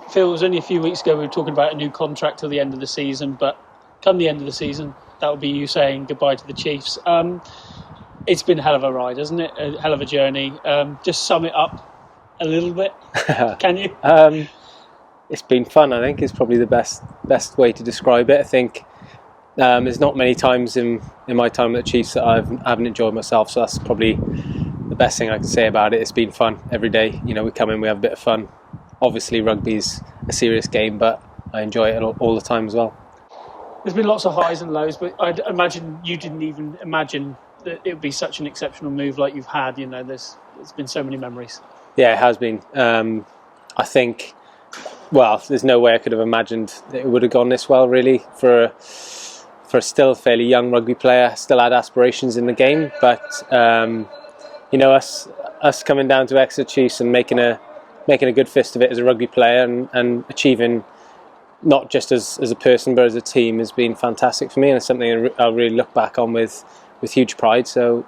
Phil, it was only a few weeks ago we were talking about a new contract till the end of the season, but come the end of the season, that will be you saying goodbye to the Chiefs. It's been a hell of a ride, hasn't it? A hell of a journey. Just sum it up a little bit, can you? It's been fun, I think, is probably the best way to describe it. I think there's not many times in my time at the Chiefs that I haven't enjoyed myself, so that's probably the best thing I can say about it. It's been fun every day. You know, we come in, we have a bit of fun. Obviously, rugby's a serious game, but I enjoy it all the time as well. There's been lots of highs and lows, but I'd imagine you didn't even imagine that it would be such an exceptional move like you've had. You know, there's been so many memories. Yeah, it has been. I think, well, there's no way I could have imagined that it would have gone this well, really, for a still fairly young rugby player. Still had aspirations in the game, but you know, us coming down to Exeter Chiefs and making a good fist of it as a rugby player and achieving, not just as a person but as a team, has been fantastic for me, and it's something I'll really look back on with huge pride. So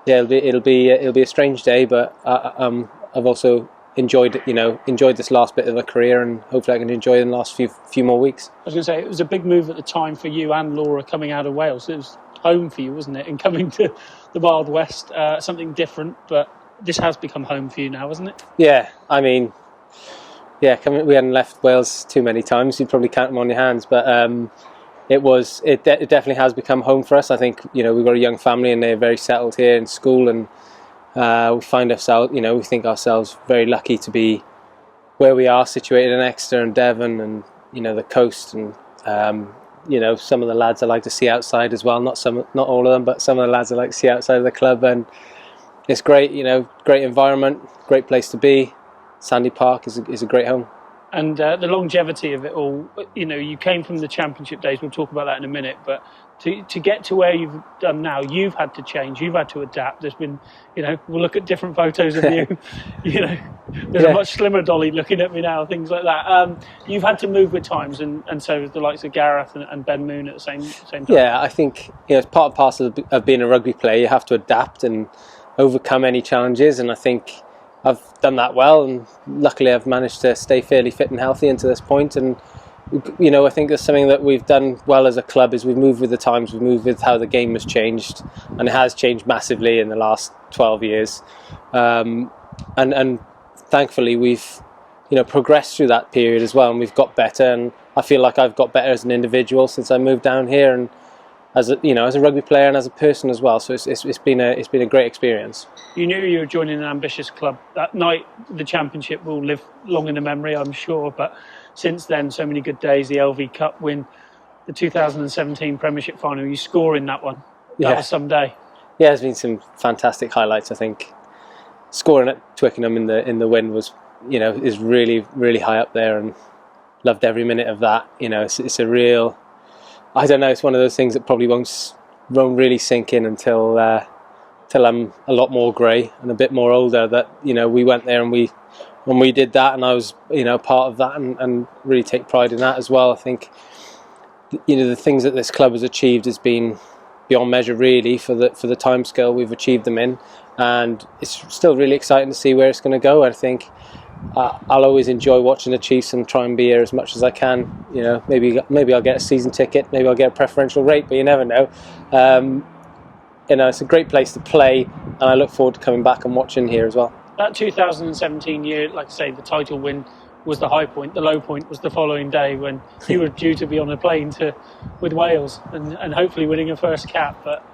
yeah, it'll be a strange day, but I've also enjoyed this last bit of a career, and hopefully I can enjoy the last few more weeks. I was going to say, it was a big move at the time for you and Laura coming out of Wales. It was home for you, wasn't it? And coming to the Wild West, something different, but this has become home for you now, hasn't it? Yeah, I mean, yeah, we hadn't left Wales too many times. You'd probably count them on your hands, but it definitely has become home for us. I think, you know, we've got a young family and they're very settled here in school, and we find ourselves, you know, we think ourselves very lucky to be where we are, situated in Exeter and Devon, and you know, the coast, and you know, some of the lads I like to see outside as well. Not all of them, but some of the lads I like to see outside of the club, and it's great. You know, great environment, great place to be. Sandy Park is a great home. And the longevity of it all, you know, you came from the championship days, we'll talk about that in a minute, but to get to where you've done now, you've had to change, you've had to adapt. There's been, you know, we'll look at different photos of you, you know, there's a much slimmer Dolly looking at me now, things like that. You've had to move with times, and so the likes of Gareth and Ben Moon at the same time. Yeah, I think, you know, it's part and parcel of being a rugby player. You have to adapt and overcome any challenges, and I think I've done that well, and luckily I've managed to stay fairly fit and healthy into this point. And you know, I think there's something that we've done well as a club is we've moved with the times, we've moved with how the game has changed, and it has changed massively in the last 12 years. And thankfully we've, you know, progressed through that period as well, and we've got better. And I feel like I've got better as an individual since I moved down here, and as a rugby player and as a person as well. So it's been a great experience. You knew you were joining an ambitious club. That night, the championship will live long in the memory, I'm sure. But since then, so many good days. The LV Cup win, the 2017 Premiership final. You score in that one. That was some day. Yeah, there's been some fantastic highlights. I think scoring at Twickenham in the win was, you know, is really, really high up there, and loved every minute of that. You know, it's a real, I don't know, it's one of those things that probably won't really sink in until I'm a lot more grey and a bit more older, that, you know, we went there and when we did that, and I was, you know, part of that, and really take pride in that as well. I think, you know, the things that this club has achieved has been beyond measure, really, for the timescale we've achieved them in, and it's still really exciting to see where it's going to go. I think I'll always enjoy watching the Chiefs and try and be here as much as I can. You know, maybe I'll get a season ticket, maybe I'll get a preferential rate, but you never know. You know, it's a great place to play, and I look forward to coming back and watching here as well. That 2017 year, like I say, the title win was the high point. The low point was the following day when you were due to be on a plane with Wales and hopefully winning a first cap. But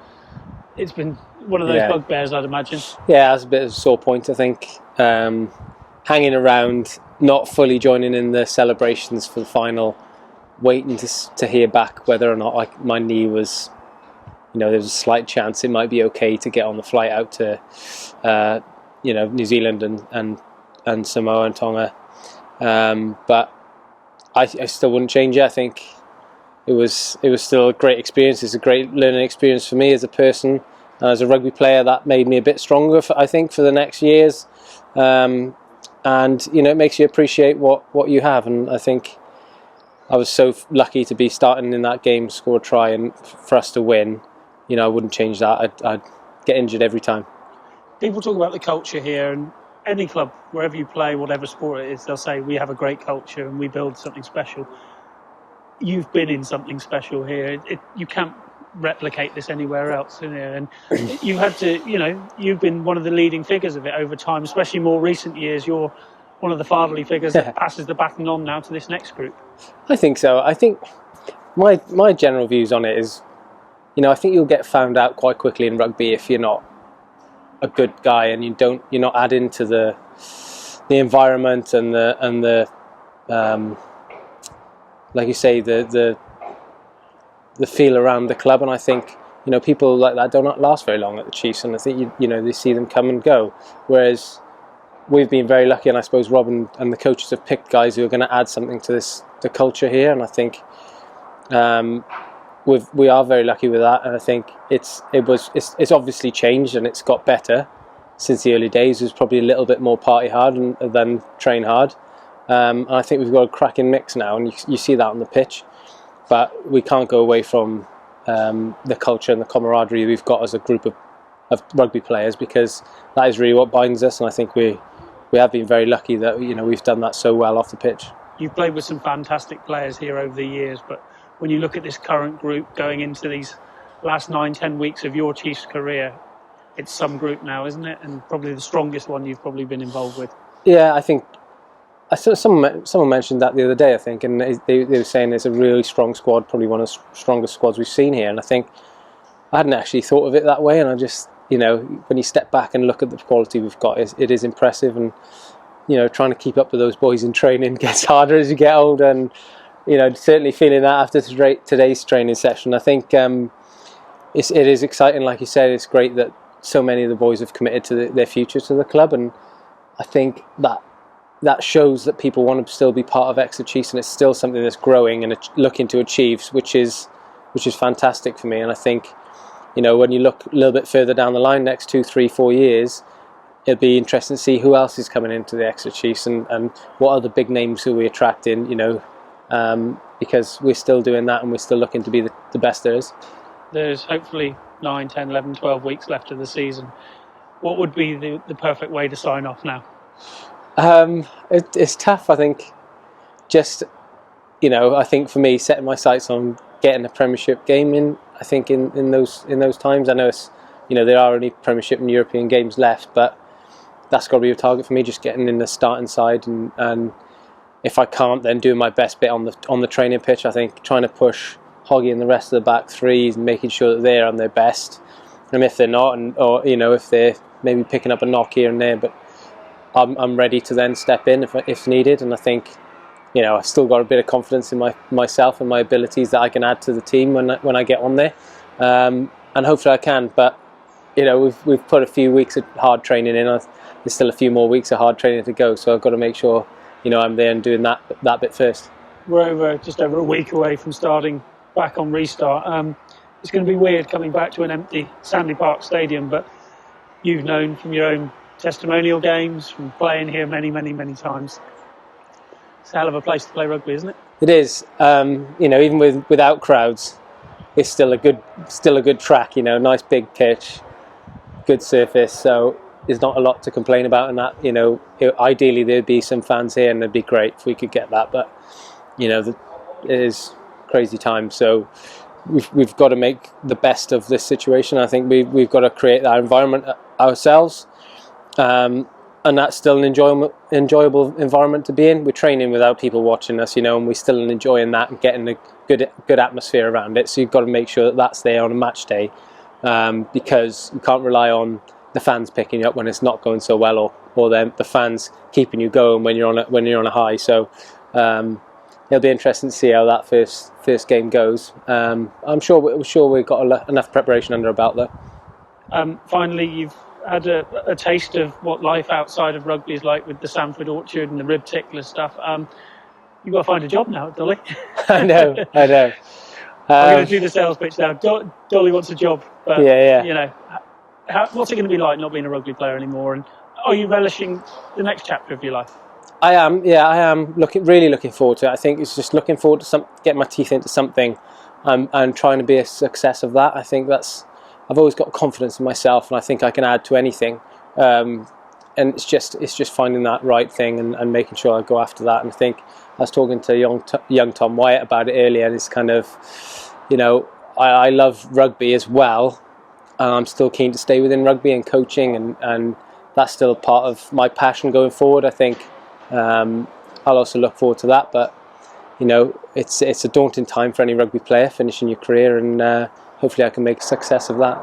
it's been one of those bugbears, I'd imagine. Yeah, that's a bit of a sore point, I think. Hanging around, not fully joining in the celebrations for the final, waiting to hear back whether or not my knee was, you know, there's a slight chance it might be okay to get on the flight out to, you know, New Zealand and Samoa and Tonga. But I still wouldn't change it. I think it was still a great experience. It's a great learning experience for me as a person, and as a rugby player. That made me a bit stronger, I think, for the next years. And you know, it makes you appreciate what you have. And I think I was so lucky to be starting in that game, score a try, and for us to win. You know, I wouldn't change that. I'd get injured every time. People talk about the culture here, and any club, wherever you play, whatever sport it is, they'll say we have a great culture and we build something special. You've been in something special here. You can't replicate this anywhere else, and you had to, you've been one of the leading figures of it over time, especially more recent years. You're one of the fatherly figures that passes the baton on now to this next group. I think so. I think my general views on it is, I think you'll get found out quite quickly in rugby if you're not a good guy and you're not adding to the environment and the like you say, the feel around the club. And I think people like that don't last very long at the Chiefs, and I think they see them come and go, whereas we've been very lucky, and I suppose Rob and the coaches have picked guys who are going to add something to the culture here, and I think we are very lucky with that. And I think it's obviously changed and it's got better since the early days. It was probably a little bit more party hard than train hard, and I think we've got a cracking mix now, and you see that on the pitch. But we can't go away from the culture and the camaraderie we've got as a group of rugby players, because that is really what binds us, and I think we have been very lucky that we've done that so well off the pitch. You've played with some fantastic players here over the years, but when you look at this current group going into these last 9-10 weeks of your Chiefs career, it's some group now, isn't it? And probably the strongest one you've probably been involved with. Yeah, I think someone mentioned that the other day, I think, and they were saying it's a really strong squad, probably one of the strongest squads we've seen here. And I think I hadn't actually thought of it that way, and I just, when you step back and look at the quality we've got, it is impressive. And trying to keep up with those boys in training gets harder as you get older, and certainly feeling that after today's training session. I think it is exciting, like you said. It's great that so many of the boys have committed to their future to the club, and I think that shows that people want to still be part of Exeter Chiefs, and it's still something that's growing and looking to achieve, which is fantastic for me. And I think when you look a little bit further down the line, next 2, 3, 4 years, it'll be interesting to see who else is coming into the Exeter Chiefs and what other big names who we attracting, because we're still doing that and we're still looking to be the best there is. There's hopefully 9, 10, 11, 12 weeks left of the season. What would be the perfect way to sign off now? It's tough, I think. Just, I think for me, setting my sights on getting a Premiership game in, I think in those times. I know it's, there are only Premiership and European games left, but that's got to be a target for me, just getting in the starting side, and if I can't, then doing my best bit on the training pitch. I think trying to push Hoggy and the rest of the back three, and making sure that they're on their best, and if they're not, or if they're maybe picking up a knock here and there, but I'm ready to then step in if needed. And I think I've still got a bit of confidence in myself and my abilities that I can add to the team when I get on there, and hopefully I can. But we've put a few weeks of hard training in. There's still a few more weeks of hard training to go, so I've got to make sure I'm there and doing that bit first. We're just over a week away from starting back on restart. It's going to be weird coming back to an empty Sandy Park Stadium, but you've known from your own testimonial games, from playing here many, many, many times. It's a hell of a place to play rugby, isn't it? It is. Even without crowds, it's still a good track. Nice big pitch, good surface. So there's not a lot to complain about in that. Ideally there'd be some fans here, and it'd be great if we could get that. But it is crazy time. So we've got to make the best of this situation. I think we've got to create that environment ourselves. And that's still an enjoyable environment to be in. We're training without people watching us, and we're still enjoying that and getting a good atmosphere around it. So you've got to make sure that that's there on a match day, because you can't rely on the fans picking you up when it's not going so well, or then the fans keeping you going when you're on a high. So it'll be interesting to see how that first game goes. I'm sure we've got enough preparation under our belt though. Finally, you've had a taste of what life outside of rugby is like with the Sanford Orchard and the rib tickler stuff. You've got to find a job now, Dolly. I know. I'm going to do the sales pitch now. Dolly wants a job, but yeah. What's it going to be like not being a rugby player anymore? And are you relishing the next chapter of your life? I am. Yeah, I am really looking forward to it. I think it's just looking forward to getting my teeth into something, and trying to be a success of that. I think I've always got confidence in myself, and I think I can add to anything. and it's just finding that right thing and making sure I go after that. And I think I was talking to young Tom Wyatt about it earlier, and it's kind of, I love rugby as well, and I'm still keen to stay within rugby and coaching, and that's still part of my passion going forward. I think I'll also look forward to that, but it's a daunting time for any rugby player finishing your career, and hopefully I can make a success of that.